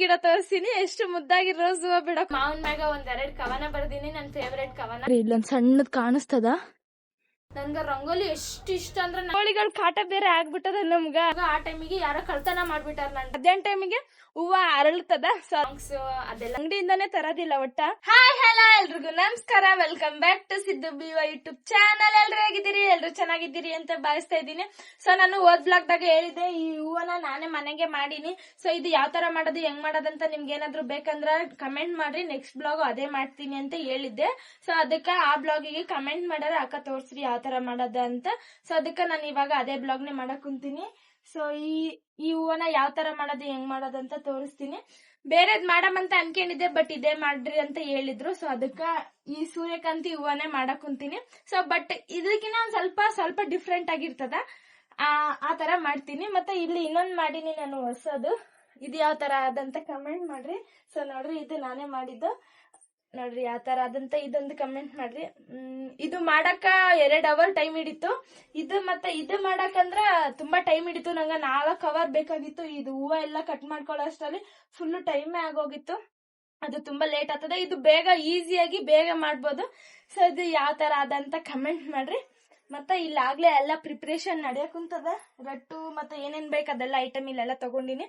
ಗಿಡ ತೋರಿಸ್ತೀನಿ. ಎಷ್ಟು ಮುದ್ದಾಗಿ ರೋಸ್ ಹೂವ ಬಿಡಕ್. ಮಾವನ್ ಮ್ಯಾಗ ಒಂದೆರಡು ಕವನ ಬರ್ದೀನಿ, ನನ್ ಫೇವ್ರೇಟ್ ಕವನ. ಇಲ್ಲೊಂದ್ ಸಣ್ಣದ್ ಕಾಣಿಸ್ತದ. ನನ್ಗ ರಂಗೋಲಿ ಎಷ್ಟು ಇಷ್ಟ ಅಂದ್ರೆ ಕೋಳಿಗಳ ಕಾಟ ಬೇರೆ ಆಗ್ಬಿಟ್ಟದ ನಮ್ಗ. ಆ ಟೈಮಿಗೆ ಯಾರೋ ಕಳ್ತನ ಮಾಡ್ಬಿಟ್ಟಾರ. ನನ್ ಮಧ್ಯಾಹ್ನ ಟೈಮಿಗೆ ಹೂವ ಅರಳ್ತದ. ಸಾಂಗ್ಸ್ ಅದೆಲ್ಲ ಅಂಗಡಿಯಿಂದಾನೇ ತರೋದಿಲ್ಲ ಒಟ್ಟ. ಹಾಯ್ ಹಲೋ ಎಲ್ರಿಗೂ ನಮಸ್ಕಾರ, ವೆಲ್ಕಮ್ ಬ್ಯಾಕ್ ಟು ಸಿದ್ದು ಬಿವ ಯೂಟ್ಯೂಬ್ ಚಾನಲ್. ಎಲ್ರು ಹೇಗಿದ್ದೀರಿ? ಎಲ್ರು ಚೆನ್ನಾಗಿದ್ದೀರಿ ಅಂತ ಭಾವಿಸ್ತಾ ಇದ್ದೀನಿ. ಸೊ ನಾನು ಓದ್ ಬ್ಲಾಗ್ ದಾಗ ಹೇಳಿದೆ, ಈ ಹೂವನ ನಾನೇ ಮನೆಗೆ ಮಾಡೀನಿ. ಸೊ ಇದು ಯಾವ ತರ ಮಾಡೋದು, ಹೆಂಗ್ ಮಾಡೋದಂತ ನಿಮ್ಗೆ ಏನಾದ್ರು ಬೇಕಂದ್ರ ಕಮೆಂಟ್ ಮಾಡ್ರಿ. ನೆಕ್ಸ್ಟ್ ಬ್ಲಾಗ್ ಅದೇ ಮಾಡ್ತೀನಿ ಅಂತ ಹೇಳಿದ್ದೆ. ಸೊ ಅದಕ್ಕ ಆ ಬ್ಲಾಗಿಗೆ ಕಮೆಂಟ್ ಮಾಡ್ಯಾರ, ಅಕ್ಕ ತೋರ್ಸ್ರಿ ಯಾವ ತರ ಮಾಡೋದ ಅಂತ. ಸೊ ಅದಕ್ಕ ನಾನು ಇವಾಗ ಅದೇ ಬ್ಲಾಗ್ ನೇ ಮಾಡಕ್ ಕುಂತೀನಿ. ಸೊ ಈ ಹೂವನ ಯಾವ ತರ ಮಾಡೋದು, ಹೆಂಗ್ ಮಾಡೋದಂತ ತೋರಿಸ್ತೀನಿ. ಬೇರೆದ್ ಮಾಡಮಂತ ಅನ್ಕೊಂಡಿದ್ದೆ, ಬಟ್ ಇದೇ ಮಾಡ್ರಿ ಅಂತ ಹೇಳಿದ್ರು. ಸೊ ಅದಕ್ಕ ಈ ಸೂರ್ಯಕಾಂತಿ ಹೂವನೇ ಮಾಡಕ್ ಕುಂತೀನಿ. ಸೊ ಬಟ್ ಇದಕ್ಕಿನ್ನ ಸ್ವಲ್ಪ ಡಿಫ್ರೆಂಟ್ ಆಗಿರ್ತದ, ಆ ತರ ಮಾಡ್ತೀನಿ. ಮತ್ತೆ ಇಲ್ಲಿ ಇನ್ನೊಂದ್ ಮಾಡೀನಿ ನಾನು ಹೊಸದು. ಇದು ಯಾವ ತರ ಅದಂತ ಕಮೆಂಟ್ ಮಾಡ್ರಿ. ಸೊ ನೋಡ್ರಿ, ಇದು ನಾನೇ ಮಾಡಿದ್ದು. ನೋಡ್ರಿ ಯಾವ ತರ ಅದಂತ ಇದೊಂದು ಕಮೆಂಟ್ ಮಾಡ್ರಿ. ಇದು ಮಾಡಕ 2 ಅವರ್ ಟೈಮ್ ಹಿಡಿತು. ಇದು ಮಾಡಕಂದ್ರ ತುಂಬಾ ಟೈಮ್ ಹಿಡಿತು. ನಂಗ 4 ಅವರ್ ಬೇಕಾಗಿತ್ತು. ಇದು ಹೂವ ಎಲ್ಲ ಕಟ್ ಮಾಡ್ಕೊಳ್ಳೋ ಅಷ್ಟರಲ್ಲಿ ಫುಲ್ ಟೈಮೇ ಆಗೋಗಿತ್ತು. ಅದು ತುಂಬಾ ಲೇಟ್ ಆಗ್ತದೆ. ಇದು ಈಸಿಯಾಗಿ ಬೇಗ ಮಾಡ್ಬೋದು. ಸೊ ಇದು ಯಾವ ತರ ಅದಂತ ಕಮೆಂಟ್ ಮಾಡ್ರಿ. ಮತ್ತೆ ಇಲ್ಲಾಗ್ಲೇ ಎಲ್ಲ ಪ್ರಿಪರೇಷನ್ ನಡೆಯಕ್ ಕುಂತದ. ರಟ್ಟು ಮತ್ತೆ ಏನೇನ್ ಬೇಕು ಅದೆಲ್ಲ ಐಟಮ್ ಇಲ್ಲೆಲ್ಲ ತಗೊಂಡಿನಿ.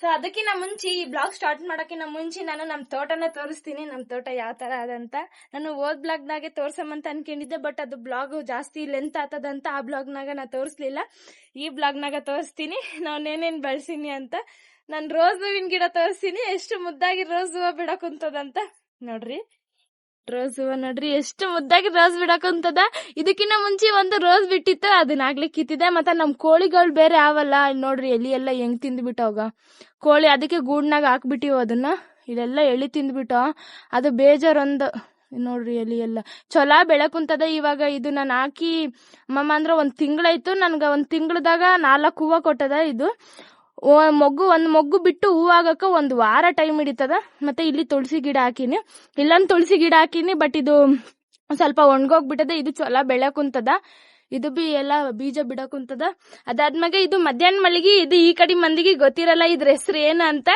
ಸೊ ಅದಕ್ಕಿಂತ ಮುಂಚೆ, ಈ ಬ್ಲಾಗ್ ಸ್ಟಾರ್ಟ್ ಮಾಡಕ್ಕಿಂತ ಮುಂಚೆ ನಾನು ನಮ್ ತೋಟನ ತೋರಿಸ್ತೀನಿ. ನಮ್ ತೋಟ ಯಾವ ತರ ಅದಂತ. ನಾನು ಓದ್ ಬ್ಲಾಗ್ನಾಗೆ ತೋರ್ಸಮಂತ ಅನ್ಕೊಂಡಿದ್ದೆ, ಬಟ್ ಅದು ಬ್ಲಾಗ್ ಜಾಸ್ತಿ ಲೆಂತ್ ಆಗ್ತದಂತ ಆ ಬ್ಲಾಗ್ನಾಗ ನಾ ತೋರಿಸ್ಲಿಲ್ಲ. ಈ ಬ್ಲಾಗ್ನಾಗ ತೋರಿಸ್ತೀನಿ ನಾನೇನೇನ್ ಬೆಳ್ಸೀನಿ ಅಂತ. ನಾನ್ ರೋಸ್ ಹೂವಿನ ಗಿಡ ತೋರಿಸ್ತೀನಿ, ಎಷ್ಟು ಮುದ್ದಾಗಿ ರೋಸ್ ಹೂವ ಬಿಡಕುಂತದಂತ. ನೋಡ್ರಿ ರೋಸ್ ಹೂವ ನೋಡ್ರಿ, ಎಷ್ಟು ಮುದ್ದಾಗಿ ರೋಸ್ ಬಿಡಕುಂತದ. ಇದಕ್ಕಿಂತ ಮುಂಚೆ ಒಂದು ರೋಸ್ ಬಿಟ್ಟಿತ್ತು, ಅದನ್ನಾಗ್ಲಿ ಕಿತ್ತಿದೆ. ಮತ್ತೆ ನಮ್ ಕೋಳಿಗಳು ಬೇರೆ ಅವಲ್ಲ, ನೋಡ್ರಿ ಎಲಿ ಎಲ್ಲ ಹೆಂಗ್ ತಿಂದ್ಬಿಟ್ಟವಾಗ. ಕೋಳಿ ಅದಕ್ಕೆ ಗೂಡ್ನಾಗ ಹಾಕ್ಬಿಟ್ಟಿವ ಅದನ್ನ. ಇಲ್ಲೆಲ್ಲ ಎಲಿ ತಿಂದ್ಬಿಟ್ಟವ. ಅದು ಬೇಜಾರೊಂದು. ನೋಡ್ರಿ ಎಲಿ ಎಲ್ಲ ಚೊಲಾ ಬೆಳಕುಂತದ. ಇವಾಗ ಇದು ನಾನು ಹಾಕಿ ಅಮ್ಮಮ್ಮ ಅಂದ್ರ 1 ತಿಂಗಳಾಯ್ತು. ನನ್ಗ 1 ತಿಂಗಳದಾಗ 4 ಹೂವ ಕೊಟ್ಟದ. ಇದು ಒಂದ್ ಮೊಗ್ಗು ಬಿಟ್ಟು ಹೂವಾಗಕ 1 ವಾರ ಟೈಮ್ ಹಿಡಿತದ. ಮತ್ತೆ ಇಲ್ಲಿ ತುಳಸಿ ಗಿಡ ಹಾಕಿನಿ, ಇಲ್ಲೊಂದ್ ತುಳಸಿ ಗಿಡ ಹಾಕಿನಿ, ಬಟ್ ಇದು ಸ್ವಲ್ಪ ಒಣಗೋಗ್ಬಿಟ್ಟದ. ಇದು ಚೊಲಾ ಬೆಳಕುಂತದ. ಇದು ಬಿ ಎಲ್ಲ ಬೀಜ ಬಿಡಕುಂತದ. ಅದಾದ್ಮ್ಯಾಗ ಇದು ಮಧ್ಯಾಹ್ನ ಮಲ್ಲಿಗೆ. ಇದು ಈ ಕಡೆ ಮಂದಿಗೆ ಗೊತ್ತಿರಲ್ಲ ಇದ್ರ ಹೆಸರು ಏನು ಅಂತ.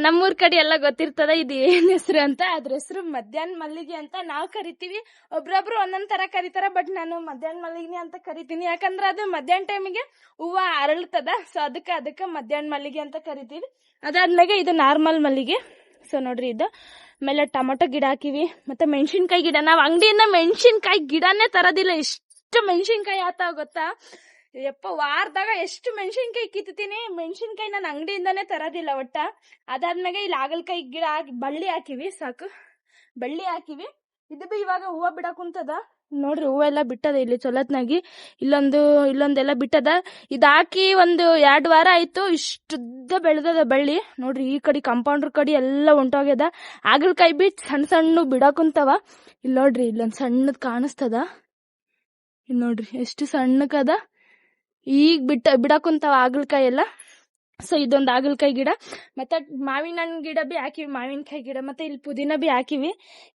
ನಮ್ಮೂರ್ ಕಡೆ ಎಲ್ಲ ಗೊತ್ತಿರ್ತದ ಇದು ಏನ್ ಹೆಸರು ಅಂತ. ಅದ್ರ ಹೆಸರು ಮಧ್ಯಾಹ್ನ ಮಲ್ಲಿಗೆ ಅಂತ ನಾವ್ ಕರಿತೀವಿ. ಒಬ್ರೊಬ್ರು ಒಂದೊಂದ್ ತರ ಕರಿತಾರ, ಬಟ್ ನಾನು ಮಧ್ಯಾಹ್ನ ಮಲ್ಲಿಗೆ ಅಂತ ಕರಿತೀನಿ. ಯಾಕಂದ್ರ ಅದು ಮಧ್ಯಾಹ್ನ ಟೈಮಿಗೆ ಹೂವ ಅರಳ್ತದ. ಸೊ ಅದಕ್ಕ ಮಧ್ಯಾಹ್ನ ಮಲ್ಲಿಗೆ ಅಂತ ಕರಿತೀವಿ. ಅದಾದ್ಮ್ಯಾಗ ಇದು ನಾರ್ಮಲ್ ಮಲ್ಲಿಗೆ. ಸೊ ನೋಡ್ರಿ, ಇದು ಆಮೇಲೆ ಟೊಮೊಟೊ ಗಿಡ ಹಾಕಿವಿ. ಮತ್ತೆ ಮೆಣಸಿನ್ಕಾಯಿ ಗಿಡ. ನಾವ್ ಅಂಗಡಿಯಿಂದ ಮೆಣಸಿನ್ಕಾಯಿ ಗಿಡನೇ ತರೋದಿಲ್ಲ. ಎಷ್ಟು ಮೆಣಸಿನ್ಕಾಯಿ ಆತಾವ ಗೊತ್ತಾ? ಯಪ್ಪ, ವಾರದಾಗ ಎಷ್ಟು ಮೆಣಸಿನ್ಕಾಯಿ ಕಿತ್ತೀನಿ. ಮೆಣಸಿನ್ಕಾಯಿ ನಾನು ಅಂಗಡಿಯಿಂದಾನೇ ತರೋದಿಲ್ಲ ಒಟ್ಟ. ಅದಾದ್ಮ್ಯಾಗ ಇಲ್ಲಿ ಹಾಗಲಕಾಯಿ ಗಿಡ ಬಳ್ಳಿ ಹಾಕಿವಿ. ಸಾಕು, ಬಳ್ಳಿ ಹಾಕಿವಿ. ಇದು ಬಿ ಇವಾಗ ಹೂವ ಬಿಡಕುಂತದ. ನೋಡ್ರಿ, ಹೂವ ಎಲ್ಲ ಬಿಟ್ಟದ. ಇಲ್ಲಿ ಚೊಲತ್ನಾಗಿ ಇಲ್ಲೊಂದೆಲ್ಲ ಬಿಟ್ಟದ. ಇದಾಕಿ 1-2 ವಾರ ಆಯ್ತು. ಇಷ್ಟುದ್ದ ಬೆಳೆದದ ಬಳ್ಳಿ. ನೋಡ್ರಿ, ಈ ಕಡೆ ಕಾಂಪೌಂಡ್ರ್ ಕಡೆ ಎಲ್ಲ ಹೊಂಟೋಗ್ಯದ. ಹಾಗಲಕಾಯಿ ಬಿ ಸಣ್ಣ ಬಿಡಕುಂತವ. ಇಲ್ಲಿ ನೋಡ್ರಿ, ಇಲ್ಲೊಂದ್ ಸಣ್ಣದ್ ಕಾಣಿಸ್ತದ. ಇಲ್ಲಿ ನೋಡ್ರಿ ಎಷ್ಟು ಸಣ್ಣಕದ. ಈಗ ಬಿಡಕುಂತಾವ ಹಾಗಲಕಾಯಿ ಎಲ್ಲ. ಸೊ ಇದೊಂದು ಹಾಗಲಕಾಯಿ ಗಿಡ. ಮತ್ತೆ ಮಾವಿನ ಹಣ್ಣು ಗಿಡ ಬಿ ಹಾಕಿವಿ, ಮಾವಿನಕಾಯಿ ಗಿಡ. ಮತ್ತೆ ಇಲ್ಲಿ ಪುದೀನ ಬಿ ಹಾಕಿವಿ.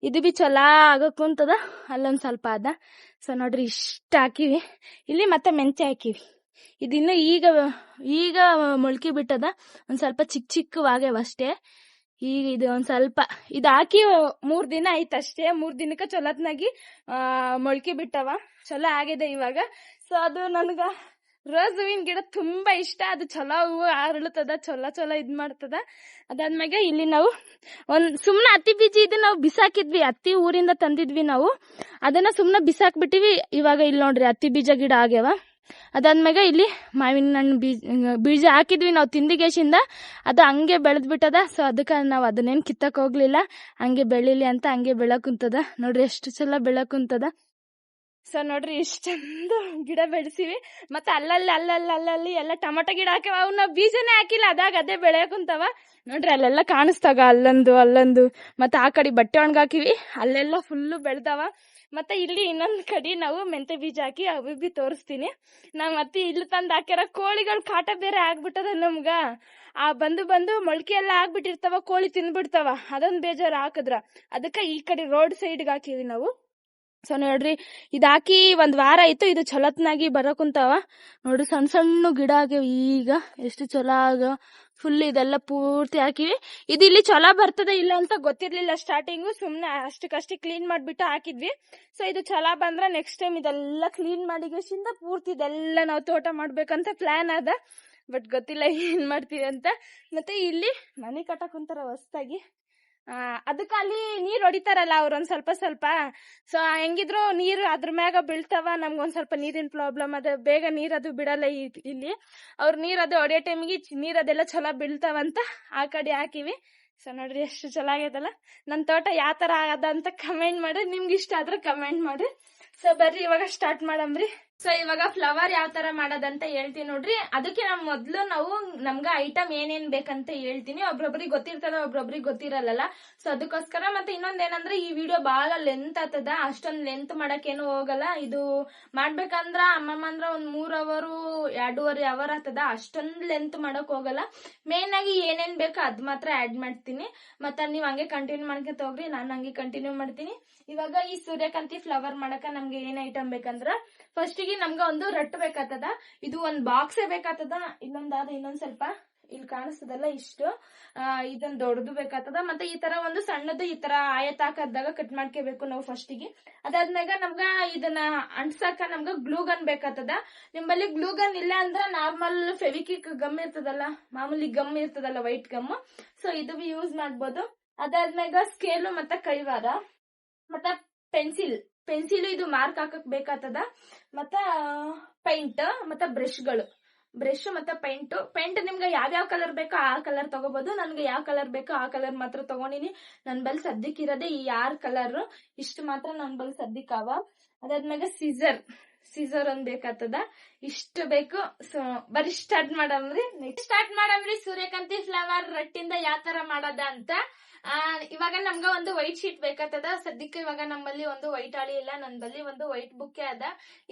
ಇದು ಬಿ ಚೊಲಾ ಆಗಕ್ಕುಂತದ. ಅಲ್ಲೊಂದ್ ಸ್ವಲ್ಪ ಅದ. ಸೊ ನೋಡ್ರಿ, ಇಷ್ಟ ಹಾಕಿವಿ. ಇಲ್ಲಿ ಮತ್ತೆ ಮೆಂತ್ಯ ಹಾಕಿವಿ. ಇದಿನ್ನ ಈಗ ಮೊಳಕೆ ಬಿಟ್ಟದ. ಒಂದ್ ಸ್ವಲ್ಪ ಚಿಕ್ಕವಾಗ್ಯಾವ ಅಷ್ಟೇ. ಈಗ ಇದು ಒಂದ್ ಸ್ವಲ್ಪ ಇದು ಹಾಕಿ 3 ದಿನ ಆಯ್ತು ಅಷ್ಟೇ. 3 ದಿನಕ್ಕ ಚೊಲತ್ನಾಗಿ ಮೊಳಕೆ ಬಿಟ್ಟವ. ಚೊಲೋ ಆಗಿದೆ ಇವಾಗ. ಸೊ ಅದು ನನ್ಗ ರೋಸ್ ಹೂವಿನ ಗಿಡ ತುಂಬಾ ಇಷ್ಟ. ಅದು ಚೊಲೋ ಹೂವು ಅರಳುತ್ತದ, ಚೊಲೋ ಇದ್ ಮಾಡ್ತದ. ಅದಾದ್ಮ್ಯಾಗ ಇಲ್ಲಿ ನಾವು ಸುಮ್ನೆ ಹತ್ತಿ ಬೀಜ ಇದು ನಾವು ಬಿಸಾಕಿದ್ವಿ. ಹತ್ತಿ ಊರಿಂದ ತಂದಿದ್ವಿ ನಾವು. ಅದನ್ನ ಸುಮ್ನೆ ಬಿಸಾಕ್ಬಿಟ್ಟಿವಿ. ಇವಾಗ ಇಲ್ಲಿ ನೋಡ್ರಿ, ಹತ್ತಿ ಬೀಜ ಗಿಡ ಆಗ್ಯಾವ. ಅದಾದ್ಮ್ಯಾಗ ಇಲ್ಲಿ ಮಾವಿನ ಹಣ್ಣು ಬೀಜ ಹಾಕಿದ್ವಿ ನಾವು ತಿಂದಿಗೇಶಿಂದ. ಅದು ಹಂಗೆ ಬೆಳೆದ್ಬಿಟ್ಟದ. ಸೊ ಅದಕ್ಕ ನಾವ್ ಅದನ್ನೇನ್ ಕಿತ್ತಕ್ ಹೋಗ್ಲಿಲ್ಲ. ಹಂಗೆ ಬೆಳಿಲಿ ಅಂತ ಹಂಗೆ ಬೆಳಕುಂತದ. ನೋಡ್ರಿ ಎಷ್ಟು ಚಲೋ ಬೆಳಕುಂತದ. ಸೊ ನೋಡ್ರಿ, ಇಷ್ಟೊಂದು ಗಿಡ ಬೆಳೆಸಿವಿ. ಮತ್ತೆ ಅಲ್ಲಲ್ಲಿ ಎಲ್ಲ ಟೊಮೊಟೊ ಗಿಡ ಹಾಕಿವ. ಅವ್ ನಾವ್ ಬೀಜನೇ ಹಾಕಿಲ್ಲ, ಅದೇ ಬೆಳೆಯಕುಂತವ. ನೋಡ್ರಿ, ಅಲ್ಲೆಲ್ಲ ಕಾಣಿಸ್ತಾಗ ಅಲ್ಲೊಂದು. ಮತ್ತೆ ಆ ಕಡೆ ಬಟ್ಟೆ ಒಣಗಾಕಿವಿ, ಅಲ್ಲೆಲ್ಲ ಫುಲ್ಲು ಬೆಳ್ದಾವ. ಮತ್ತೆ ಇಲ್ಲಿ ಇನ್ನೊಂದ್ ಕಡೆ ನಾವು ಮೆಂತೆ ಬೀಜ ಹಾಕಿ ಅವು ಬಿ ತೋರಿಸ್ತೀನಿ. ನಾವ್ ಮತ್ತೆ ಇಲ್ಲಿ ತಂದ್ ಹಾಕ್ಯಾರ. ಕೋಳಿಗಳ ಕಾಟ ಬೇರೆ ಆಗ್ಬಿಟ್ಟದ ನಮ್ಗ. ಬಂದು ಮೊಳಕೆ ಎಲ್ಲ ಆಗ್ಬಿಟ್ಟಿರ್ತಾವ, ಕೋಳಿ ತಿಂದ್ಬಿಡ್ತಾವ. ಅದೊಂದ್ ಬೇಜಾರು ಹಾಕಿದ್ರ. ಅದಕ್ಕ ಈ ಕಡೆ ರೋಡ್ ಸೈಡ್ಗೆ ಹಾಕಿವಿ ನಾವು. ಸೊ ನೋಡ್ರಿ, ಇದಾಕಿ 1 ವಾರ ಆಯ್ತು. ಇದು ಚೊಲತ್ನಾಗಿ ಬರಕುಂತಾವ. ನೋಡ್ರಿ, ಸಣ್ಣ ಗಿಡ ಆಗ್ಯಾವ. ಈಗ ಎಷ್ಟು ಚೊಲೋ ಆಗ ಫುಲ್ ಇದೆಲ್ಲ ಪೂರ್ತಿ ಹಾಕಿವಿ. ಇದು ಇಲ್ಲಿ ಚಲೋ ಬರ್ತದೆ ಇಲ್ಲ ಅಂತ ಗೊತ್ತಿರ್ಲಿಲ್ಲ ಸ್ಟಾರ್ಟಿಂಗು, ಸುಮ್ನೆ ಅಷ್ಟಕ್ಕಷ್ಟೇ ಕ್ಲೀನ್ ಮಾಡ್ಬಿಟ್ಟು ಹಾಕಿದ್ವಿ. ಸೊ ಇದು ಚಲೋ ಬಂದ್ರೆ ನೆಕ್ಸ್ಟ್ ಟೈಮ್ ಇದೆಲ್ಲ ಕ್ಲೀನ್ ಮಾಡಿ ಪೂರ್ತಿ ಇದೆಲ್ಲ ನಾವು ತೋಟ ಮಾಡ್ಬೇಕಂತ ಪ್ಲಾನ್ ಅದ. ಬಟ್ ಗೊತ್ತಿಲ್ಲ ಏನ್ ಮಾಡ್ತೀವಿ ಅಂತ. ಮತ್ತೆ ಇಲ್ಲಿ ಮನೆ ಕಟ್ಟಕ್ ಕುಂತಾರ ಹೊಸ್ದಾಗಿ. ಅದಕ್ಕೆ ಅಲ್ಲಿ ನೀರ್ ಹೊಡಿತಾರಲ್ಲ ಅವ್ರ ಒಂದ್ ಸ್ವಲ್ಪ ಸ್ವಲ್ಪ. ಸೊ ಹೆಂಗಿದ್ರು ನೀರು ಅದ್ರ ಮ್ಯಾಗ ಬೀಳ್ತಾವ. ನಮ್ಗೊಂದ್ ಸ್ವಲ್ಪ ನೀರಿನ ಪ್ರಾಬ್ಲಮ್ ಅದ, ಬೇಗ ನೀರದು ಬಿಡಲ್ಲ ಇಲ್ಲಿ. ಅವ್ರ ನೀರದು ಹೊಡಿಯೋ ಟೈಮಿಗೆ ನೀರದೆಲ್ಲ ಚಲೋ ಬೀಳ್ತಾವಂತ ಆ ಕಡೆ ಹಾಕಿವಿ. ಸೊ ನೋಡ್ರಿ ಎಷ್ಟು ಚಲೋ ಆಗೈತಲ್ಲ. ನನ್ ತೋಟ ಯಾವ ತರ ಆಗದ ಅಂತ ಕಮೆಂಟ್ ಮಾಡ್ರಿ, ನಿಮ್ಗೆ ಇಷ್ಟ ಆದ್ರೆ ಕಮೆಂಟ್ ಮಾಡ್ರಿ. ಸೊ ಬರ್ರಿ ಇವಾಗ ಸ್ಟಾರ್ಟ್ ಮಾಡಮ್ರಿ. ಸೊ ಇವಾಗ ಫ್ಲವರ್ ಯಾವ ತರ ಮಾಡೋದಂತ ಹೇಳ್ತೀನಿ ನೋಡ್ರಿ. ಅದಕ್ಕೆ ಮೊದ್ಲು ನಮ್ಗ ಐಟಮ್ ಏನೇನ್ ಬೇಕಂತ ಹೇಳ್ತೀನಿ. ಒಬ್ರೊಬ್ರಿಗೆ ಗೊತ್ತಿರ್ತದ, ಒಬ್ರೊಬ್ರಿಗೆ ಗೊತ್ತಿರಲ್ಲ. ಸೊ ಅದಕ್ಕೋಸ್ಕರ ಮತ್ತೆ ಇನ್ನೊಂದ್ ಏನಂದ್ರೆ ಈ ವಿಡಿಯೋ ಬಹಳ ಲೆಂತ್ ಆಗ್ತದ. ಅಷ್ಟೊಂದ್ ಲೆಂತ್ ಮಾಡಕ್ಕೇನು ಹೋಗಲ್ಲ. ಇದು ಮಾಡ್ಬೇಕಂದ್ರ ಅಮ್ಮಮ್ಮ ಅಂದ್ರ ಒಂದ್ 3 ಅವರ್ 2.5 ಅವರ್ ಆಗ್ತದ. ಅಷ್ಟೊಂದ್ ಲೆಂತ್ ಮಾಡಕ್ ಹೋಗಲ್ಲ. ಮೇನ್ ಆಗಿ ಏನೇನ್ ಬೇಕೋ ಅದ್ ಮಾತ್ರ ಆಡ್ ಮಾಡ್ತೀನಿ. ಮತ್ತ ನೀವ್ ಹಂಗೆ ಕಂಟಿನ್ಯೂ ಮಾಡ್ಕೊತ ಹೋಗ್ರಿ, ನಾನು ಹಂಗೆ ಕಂಟಿನ್ಯೂ ಮಾಡ್ತೀನಿ. ಇವಾಗ ಈ ಸೂರ್ಯಕಾಂತಿ ಫ್ಲವರ್ ಮಾಡಕ ನಮ್ಗೆ ಏನ್ ಐಟಮ್ ಬೇಕಂದ್ರ ಫಸ್ಟ್ ಗೆ ನಮ್ಗ ಒಂದು ರಟ್ಟು ಬೇಕಾಗ್ತದ. ಇದು ಒಂದ್ ಬಾಕ್ಸೇ ಬೇಕಾಗ್ತದ. ಇನ್ನೊಂದ್ ಸ್ವಲ್ಪ ಇಲ್ಲಿ ಕಾಣಿಸ್ತದಲ್ಲ ಇಷ್ಟು, ಇದೊಂದ್ ದೊಡ್ಡದು ಬೇಕಾಗ್ತದ. ಮತ್ತೆ ಈ ತರ ಒಂದು ಸಣ್ಣದು ಈ ತರ ಆಯತಾಕದಾಗ ಕಟ್ ಮಾಡ್ಕೋಬೇಕು ನಾವು ಫಸ್ಟ್ ಗೆ. ಅದಾದ್ಮ್ಯಾಗ ನಮ್ಗ ಇದನ್ನ ಅಂಟ್ಸಾಕ ನಮ್ಗ ಗ್ಲೂ ಗನ್ ಬೇಕಾಗ್ತದ. ನಿಮ್ಮಲ್ಲಿ ಗ್ಲೂ ಗನ್ ಇಲ್ಲ ಅಂದ್ರ ನಾರ್ಮಲ್ ಫೆವಿಕ್ವಿಕ್ ಗಮ್ ಇರ್ತದಲ್ಲ, ಮಾಮೂಲಿ ಗಮ್ ಇರ್ತದಲ್ಲ ವೈಟ್ ಗಮ್, ಸೊ ಇದು ಯೂಸ್ ಮಾಡ್ಬೋದು. ಅದಾದ್ಮ್ಯಾಗ ಸ್ಕೇಲು ಮತ್ತೆ ಕೈವಾರ ಮತ್ತ ಪೆನ್ಸಿಲ್ ಇದು ಮಾರ್ಕ್ ಹಾಕಕ್ ಬೇಕಾಗ್ತದ. ಮತ್ತ ಪೈಂಟ್ ಮತ್ತ ಬ್ರಷ್ ಮತ್ತ ಪೈಂಟ್ ನಿಮ್ಗೆ ಯಾವ್ಯಾವ ಕಲರ್ ಬೇಕೋ ಆ ಕಲರ್ ತಗೋಬಹುದು. ನನ್ಗೆ ಯಾವ ಕಲರ್ ಬೇಕೋ ಆ ಕಲರ್ ಮಾತ್ರ ತಗೊಂಡಿನಿ. ನನ್ ಬಲ್ ಸದ್ಯಕ್ ಇರೋದೇ ಈ 6 ಕಲರ್, ಇಷ್ಟು ಮಾತ್ರ ನನ್ ಬಲ್ ಸದ್ಯಕ್ ಅವ. ಅದಾದ್ಮ್ಯಾಗ ಸೀಸರ್ ಒಂದ್ ಬೇಕಾಗ್ತದ. ಇಷ್ಟು ಬೇಕು. ಸೊ ಬರೀ ಸ್ಟಾರ್ಟ್ ಮಾಡಮ್ರಿ ಸೂರ್ಯಕಾಂತಿ ಫ್ಲವರ್ ರಟ್ಟಿಂದ ಯಾವ ತರ ಮಾಡದ ಅಂತ. ಇವಾಗ ನಮ್ಗ ಒಂದು ವೈಟ್ ಶೀಟ್ ಬೇಕಾಗ್ತದ. ಸದ್ಯಕ್ಕೆ ಇವಾಗ ನಮ್ಮಲ್ಲಿ ಒಂದು ವೈಟ್ ಹಾಳಿ ಇಲ್ಲ, ನನ್ ಬಲ್ಲಿ ಒಂದು ವೈಟ್ ಬುಕ್ಕೆ ಅದ.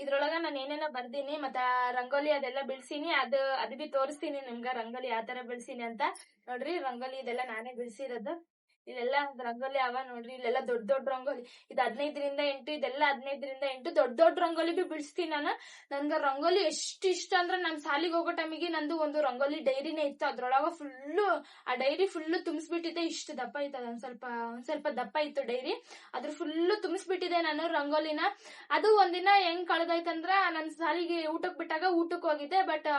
ಇದ್ರೊಳಗ ನಾನು ಏನೇನೋ ಬರ್ದೀನಿ, ಮತ್ತ ರಂಗೋಲಿ ಅದೆಲ್ಲ ಬಿಡ್ಸೀನಿ. ಅದು ಬಿ ತೋರಿಸ್ತೀನಿ ನಿಮ್ಗ ರಂಗೋಲಿ ಯಾವ ತರ ಬಿಡ್ಸೀನಿ ಅಂತ. ನೋಡ್ರಿ ರಂಗೋಲಿ ಇದೆಲ್ಲ ನಾನೇ ಬಿಡ್ಸಿರೋದು. ಇಲ್ಲೆಲ್ಲ ರಂಗೋಲಿ ಅವ ನೋಡ್ರಿ. ಇಲ್ಲೆಲ್ಲ ದೊಡ್ಡ ರಂಗೋಲಿ, ಇದು 15ರಿಂದ 8, ಇದೆಲ್ಲ 15ರಿಂದ 8 ದೊಡ್ಡ ರಂಗೋಲಿ ಬಿ ಬಿಡಿಸ್ತೀನಿ ನಾನು. ನನ್ಗ ರಂಗೋಲಿ ಎಷ್ಟು ಇಷ್ಟ ಅಂದ್ರ ನಮ್ ಸಾಲಿಗೆ ಹೋಗೋ ಟೈಮಿಗೆ ನಂದು ಒಂದು ರಂಗೋಲಿ ಡೈರಿನೇ ಇತ್ತು. ಅದ್ರೊಳಗ ಆ ಡೈರಿ ಫುಲ್ಲು ತುಂಬಿಸ್ಬಿಟ್ಟಿದ್ದೆ. ಇಷ್ಟು ದಪ್ಪ ಇತ್ತು, ಒಂದ್ ಸ್ವಲ್ಪ ದಪ್ಪ ಇತ್ತು ಡೈರಿ. ಅದ್ರ ಫುಲ್ಲು ತುಂಬಿಸ್ಬಿಟ್ಟಿದೆ ನಾನು ರಂಗೋಲಿನ. ಅದು ಒಂದಿನ ಹೆಂಗ್ ಕಳ್ದೈತಂದ್ರ, ನನ್ ಸಾಲಿಗೆ ಊಟಕ್ ಬಿಟ್ಟಾಗ ಊಟಕ್ ಹೋಗಿದ್ದೆ. ಬಟ್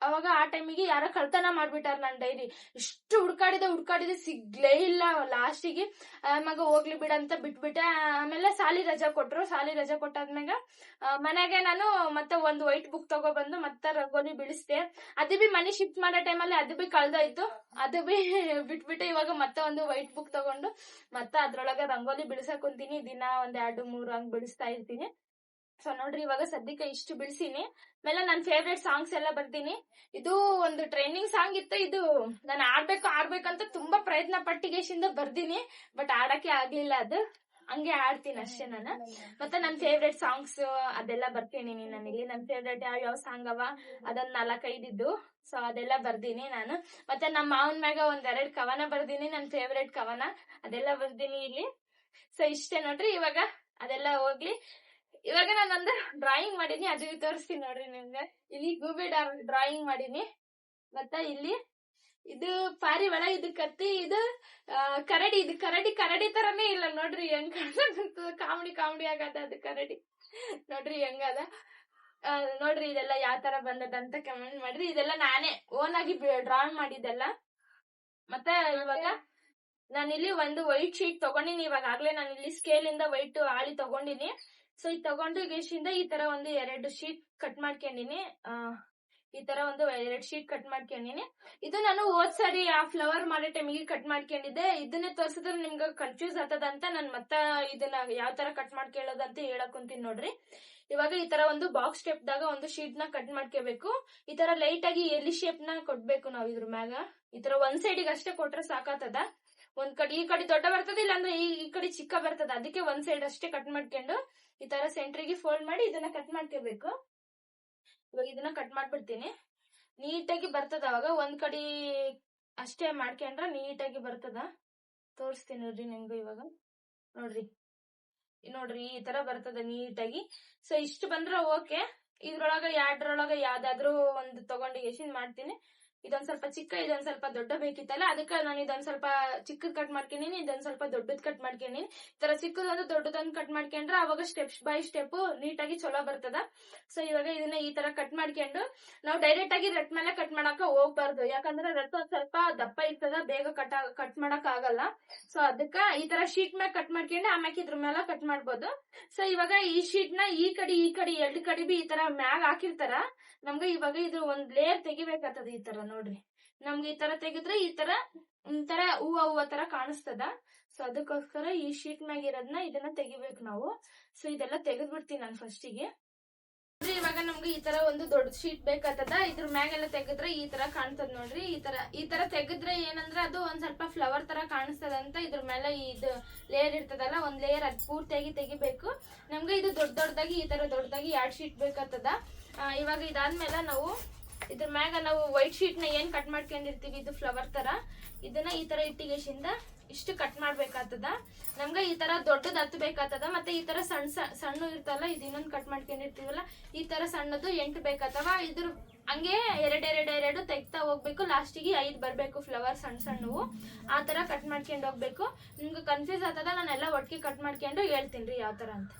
ಅವಾಗ ಆ ಟೈಮಿಗೆ ಯಾರ ಕಳ್ತನ ಮಾಡ್ಬಿಟ್ಟಾರ ನನ್ ಡೈರಿ. ಇಷ್ಟು ಹುಡ್ಕಾಡಿದೆ ಸಿಗ್ಲೇ ಇಲ್ಲ. ಲಾಸ್ಟಿಗೆ ಮಗ ಹೋಗ್ಲಿ ಬಿಡಂತ ಬಿಟ್ಬಿಟ್ಟೆ. ಆಮೇಲೆ ಸಾಲಿ ರಜಾ ಕೊಟ್ಟಾದ್ಮ್ಯಾಗ ಮನೆಗೆ ನಾನು ಮತ್ತೆ ಒಂದು ವೈಟ್ ಬುಕ್ ತಗೊಬಂದು ಮತ್ತೆ ರಂಗೋಲಿ ಬಿಡಿಸ್ದೆ. ಅದು ಬಿ ಮನೆ ಶಿಫ್ಟ್ ಮಾಡೋ ಟೈಮಲ್ಲಿ ಅದು ಬಿ ಕಳ್ದೋಯ್ತು. ಅದು ಬಿ ಬಿಟ್ಬಿಟ್ಟೆ. ಇವಾಗ ಮತ್ತೆ ಒಂದು ವೈಟ್ ಬುಕ್ ತಗೊಂಡು ಮತ್ತೆ ಅದ್ರೊಳಗೆ ರಂಗೋಲಿ ಬಿಡಿಸಕ್ ಕುಂತೀನಿ. ದಿನ 1, 2, 3 ಹಂಗ್ ಬಿಡಿಸ್ತಾ ಇರ್ತೀನಿ. ಸೊ ನೋಡ್ರಿ ಇವಾಗ ಸದ್ಯಕ್ಕೆ ಇಷ್ಟು ಬಿಡಿಸಿನಿ. ಆಮೇಲೆ ನನ್ ಫೇವ್ರೇಟ್ ಸಾಂಗ್ಸ್ ಎಲ್ಲ ಬರ್ತೀನಿ. ಇದು ಒಂದು ಟ್ರೈನಿಂಗ್ ಸಾಂಗ್ ಇತ್ತು. ಇದು ನಾನು ಆಡ್ಬೇಕಂತ ತುಂಬಾ ಪ್ರಯತ್ನ ಪಟ್ಟಿಗೆಶಿಂದ ಬರ್ದೀನಿ. ಬಟ್ ಆಡಕ್ಕೆ ಆಗ್ಲಿಲ್ಲ. ಅದು ಹಂಗೆ ಆಡ್ತೀನಿ ಅಷ್ಟೇ ನಾನು. ಮತ್ತೆ ನನ್ ಫೇವ್ರೇಟ್ ಸಾಂಗ್ಸ್ ಅದೆಲ್ಲ ಬರ್ತೀನಿ ನಾನಿಲ್ಲಿ. ನನ್ ಫೇವ್ರೇಟ್ ಯಾವ ಸಾಂಗ್ ಅವ ಅದೊಂದ್ 4-5 ಇದ್ದು. ಸೊ ಅದೆಲ್ಲ ಬರ್ದೀನಿ ನಾನು. ಮತ್ತೆ ನಮ್ಮ ಮಾವನ್ ಮ್ಯಾಗ 1-2 ಕವನ ಬರ್ದೀನಿ. ನನ್ ಫೇವ್ರೇಟ್ ಕವನ ಅದೆಲ್ಲ ಬರ್ದೀನಿ ಇಲ್ಲಿ. ಸೊ ಇಷ್ಟೇ ನೋಡ್ರಿ. ಇವಾಗ ಅದೆಲ್ಲ ಹೋಗ್ಲಿ. ಇವಾಗ ನಾನೊಂದು ಡ್ರಾಯಿಂಗ್ ಮಾಡೀನಿ, ಅದು ತೋರಿಸ್ತೀನಿ ನೋಡ್ರಿ ನಿಮ್ಗೆ. ಇಲ್ಲಿ ಗೂಬಿ ಡ್ರಾಯಿಂಗ್ ಮಾಡೀನಿ. ಮತ್ತ ಇಲ್ಲಿ ಇದು ಪಾರಿವಾಳ, ಇದು ಕತ್ತಿ, ಇದು ಕರಡಿ. ಇದು ಕರಡಿ ತರನೇ ಇಲ್ಲ ನೋಡ್ರಿ ಹೆಂಗ್ ಕಾಮಿಡಿ ಆಗದ ಅದು ಕರಡಿ. ನೋಡ್ರಿ ಹೆಂಗದ ನೋಡ್ರಿ. ಇದೆಲ್ಲ ಯಾವ ತರ ಬಂದದಂತ ಕಮೆಂಟ್ ಮಾಡ್ರಿ. ಇದೆಲ್ಲ ನಾನೇ ಓನ್ ಆಗಿ ಡ್ರಾಯಿಂಗ್ ಮಾಡಿದ್ದೆಲ್ಲ. ಮತ್ತೆ ಇವಾಗ ನಾನಿಲ್ಲಿ ಒಂದು ವೈಟ್ ಶೀಟ್ ತಗೊಂಡಿನಿ. ಇವಾಗ್ಲೇ ನಾನು ಇಲ್ಲಿ ಸ್ಕೇಲ್ ಇಂದ ವೈಟ್ ಹಾಳಿ ತಗೊಂಡಿನಿ. ಸೊ ಇದು ತಗೊಂಡು ಗೇಶಿಂದ ಈ ತರ ಒಂದು 2 ಶೀಟ್ ಕಟ್ ಮಾಡ್ಕೊಂಡಿನಿ. ಈ ತರ ಒಂದು 2 ಶೀಟ್ ಕಟ್ ಮಾಡ್ಕೊಂಡಿನಿ. ಇದು ನಾನು ಹೋದ್ ಸರಿ ಆ ಫ್ಲವರ್ ಮಾಡೋ ಟೈಮಿಗೆ ಕಟ್ ಮಾಡ್ಕೊಂಡಿದ್ದೆ. ಇದನ್ನೇ ತೋರ್ಸಿದ್ರೆ ನಿಮ್ಗೆ ಕನ್ಫ್ಯೂಸ್ ಆಗ್ತದ ಅಂತ ನಾನು ಮತ್ತೆ ಇದನ್ನ ಯಾವ ತರ ಕಟ್ ಮಾಡ್ಕೊಳ್ಳೋದಂತ ಹೇಳಕ್ ಕುಂತೀನಿ ನೋಡ್ರಿ. ಇವಾಗ ಈ ತರ ಒಂದು ಬಾಕ್ಸ್ ಶೇಪ್ ದಾಗ ಒಂದು ಶೀಟ್ ನ ಕಟ್ ಮಾಡ್ಕೋಬೇಕು. ಈ ತರ ಲೈಟ್ ಆಗಿ ಎಲ್ಲಿ ಶೇಪ್ ನ ಕೊಡ್ಬೇಕು ನಾವ್ ಇದ್ರ ಮ್ಯಾಗ. ಈ ತರ ಒಂದ್ ಸೈಡಿಗೆ ಅಷ್ಟೇ ಕೊಟ್ರೆ ಸಾಕಾಗ್ತದ. ಒಂದ್ ಕಡೆ ಈ ಕಡೆ ದೊಡ್ಡ ಬರ್ತದೆ, ಇಲ್ಲಾಂದ್ರೆ ಈ ಕಡೆ ಚಿಕ್ಕ ಬರ್ತದ. ಅದಕ್ಕೆ ಒಂದ್ ಸೈಡ್ ಅಷ್ಟೇ ಕಟ್ ಮಾಡ್ಕೊಂಡು ಈ ತರ ಸೆಂಟ್ರಿಗೆ ಫೋಲ್ಡ್ ಮಾಡಿ ಇದನ್ನ ಕಟ್ ಮಾಡ್ಕೋಬೇಕು. ಇವಾಗ ಇದನ್ನ ಕಟ್ ಮಾಡ್ಬಿಡ್ತೀನಿ. ನೀಟಾಗಿ ಬರ್ತದ. ಅವಾಗ ಒಂದ್ ಕಡೆ ಅಷ್ಟೇ ಮಾಡ್ಕೊಂಡ್ರ ನೀಟಾಗಿ ಬರ್ತದ. ತೋರಿಸ್ತೀನಿ ನೋಡ್ರಿ ನಿಮ್ಗೆ. ಇವಾಗ ನೋಡ್ರಿ ಈ ತರ ಬರ್ತದ ನೀಟಾಗಿ. ಸೊ ಇಷ್ಟು ಬಂದ್ರೆ ಓಕೆ. ಇದ್ರೊಳಗ 2ರೊಳಗ ಯಾವ್ದಾದ್ರು ಒಂದು ತಗೊಂಡು ಎಷ್ಟಿನ್ ಮಾಡ್ತೀನಿ. ಇದೊಂದ್ ಸ್ವಲ್ಪ ಚಿಕ್ಕ ಇದೊಂದ್ ಸ್ವಲ್ಪ ದೊಡ್ಡ ಬೇಕಿತ್ತಲ್ಲ, ಅದಕ್ಕೆ ನಾನು ಇದೊಂದ್ ಸ್ವಲ್ಪ ಚಿಕ್ಕದ್ ಕಟ್ ಮಾಡ್ಕೊಂಡಿನಿ, ಇದೊಂದ್ ಸ್ವಲ್ಪ ದೊಡ್ಡದ್ ಕಟ್ ಮಾಡ್ಕೊಂಡಿನಿ. ಈ ತರ ಚಿಕ್ಕದೊಂದು ದೊಡ್ಡದೊಂದು ಕಟ್ ಮಾಡ್ಕೊಂಡ್ರೆ ಅವಾಗ ಸ್ಟೆಪ್ ಬೈ ಸ್ಟೆಪ್ ನೀಟಾಗಿ ಚಲೋ ಬರ್ತದ. ಸೊ ಇವಾಗ ಇದನ್ನ ಈ ತರ ಕಟ್ ಮಾಡ್ಕೊಂಡು ನಾವು ಡೈರೆಕ್ಟ್ ಆಗಿ ರೆಟ್ ಮೇಲೆ ಕಟ್ ಮಾಡಕ ಹೋಗ್ಬಾರ್ದು, ಯಾಕಂದ್ರೆ ರೆಟ್ ಒಂದ್ ಸ್ವಲ್ಪ ದಪ್ಪ ಇರ್ತದ, ಬೇಗ ಕಟ್ ಮಾಡಕ್ ಆಗಲ್ಲ. ಸೊ ಅದಕ್ಕ ಈ ತರ ಶೀಟ್ ಮ್ಯಾಗ ಕಟ್ ಮಾಡ್ಕೊಂಡು ಆಮ್ಯಾಗ ಇದ್ರ ಮೇಲೆ ಕಟ್ ಮಾಡ್ಬೋದು. ಸೊ ಇವಾಗ ಈ ಶೀಟ್ ನ ಈ ಕಡೆ ಎರಡು ಕಡೆ ಬಿ ಈ ತರ ಮ್ಯಾಗ್ ಹಾಕಿರ್ತಾರ. ನಮ್ಗೆ ಇವಾಗ ಇದು ಒಂದ್ ಲೇಯರ್ ತೆಗಿಬೇಕಾಗ್ತದ. ಈ ತರ ನೋಡ್ರಿ, ನಮ್ಗೆ ಈ ತರ ತೆಗೆದ್ರೆ ಈ ತರ ಹೂವ ತರ ಕಾಣಿಸ್ತದ. ಸೊ ಅದಕ್ಕೋಸ್ಕರ ಈ ಶೀಟ್ ಮ್ಯಾಗ ಇರೋದ್ನ ಇದನ್ನ ತೆಗಿಬೇಕು ನಾವು. ಸೊ ಇದೆಲ್ಲ ತೆಗೆದ್ಬಿಡ್ತೀನಿ ನಾನು ಫಸ್ಟಿಗೆ. ಇವಾಗ ನಮ್ಗೆ ಈ ತರ ಒಂದು ದೊಡ್ಡ ಶೀಟ್ ಬೇಕಾಗ್ತದ. ಇದ್ರ ಮ್ಯಾಗೆಲ್ಲ ತೆಗೆದ್ರೆ ಈ ತರ ಕಾಣ್ತದ ನೋಡ್ರಿ. ಈ ತರ ತೆಗೆದ್ರೆ ಏನಂದ್ರೆ ಅದು ಒಂದ್ ಸ್ವಲ್ಪ ಫ್ಲವರ್ ತರ ಕಾಣಿಸ್ತದ ಅಂತ ಇದ್ರ ಮೇಲೆ ಇದು ಲೇಯರ್ ಇರ್ತದಲ್ಲ, ಒಂದ್ ಲೇಯರ್ ಅದ್ ಪೂರ್ತಿಯಾಗಿ ತೆಗಿಬೇಕು. ನಮ್ಗೆ ಇದು ದೊಡ್ಡದಾಗಿ ಈ ತರ ದೊಡ್ಡದಾಗಿ 2 ಶೀಟ್ ಬೇಕಾಗ್ತದ. ಇವಾಗ ಇದಾದ್ಮೇಲೆ ನಾವು ಇದ್ರ ಮ್ಯಾಗ ನಾವು ವೈಟ್ ಶೀಟ್ ನ ಏನ್ ಕಟ್ ಮಾಡ್ಕೊಂಡಿರ್ತೀವಿ, ಇದು ಫ್ಲವರ್ ತರ, ಇದನ್ನ ಈ ತರ ಇಟ್ಟಿಗೆಶಿಂದ ಇಷ್ಟು ಕಟ್ ಮಾಡ್ಬೇಕಾಗ್ತದ. ನಮ್ಗೆ ಈ ತರ ದೊಡ್ಡದ್ ಹತ್ಬೇಕಾಗ್ತದ. ಮತ್ತೆ ಈ ತರ ಸಣ್ಣ ಇರ್ತಲ್ಲ, ಇದು ಇನ್ನೊಂದು ಕಟ್ ಮಾಡ್ಕೊಂಡಿರ್ತೀವಲ್ಲ, ಈ ತರ ಸಣ್ಣದು 8 ಬೇಕಾಗ್ತವ. ಇದ್ರ ಹಂಗೆ ಎರಡು ತೆಗ್ತಾ ಹೋಗ್ಬೇಕು. ಲಾಸ್ಟಿಗೆ 5 ಬರ್ಬೇಕು ಫ್ಲವರ್ ಸಣ್ಣವು. ಆ ತರ ಕಟ್ ಮಾಡ್ಕೊಂಡು ಹೋಗ್ಬೇಕು. ನಿಮ್ಗೆ ಕನ್ಫ್ಯೂಸ್ ಆಗ್ತದ, ನಾನೆಲ್ಲ ಒಟ್ಟಿಗೆ ಕಟ್ ಮಾಡ್ಕೊಂಡು ಹೇಳ್ತೀನಿ ಯಾವ ತರ ಅಂತ.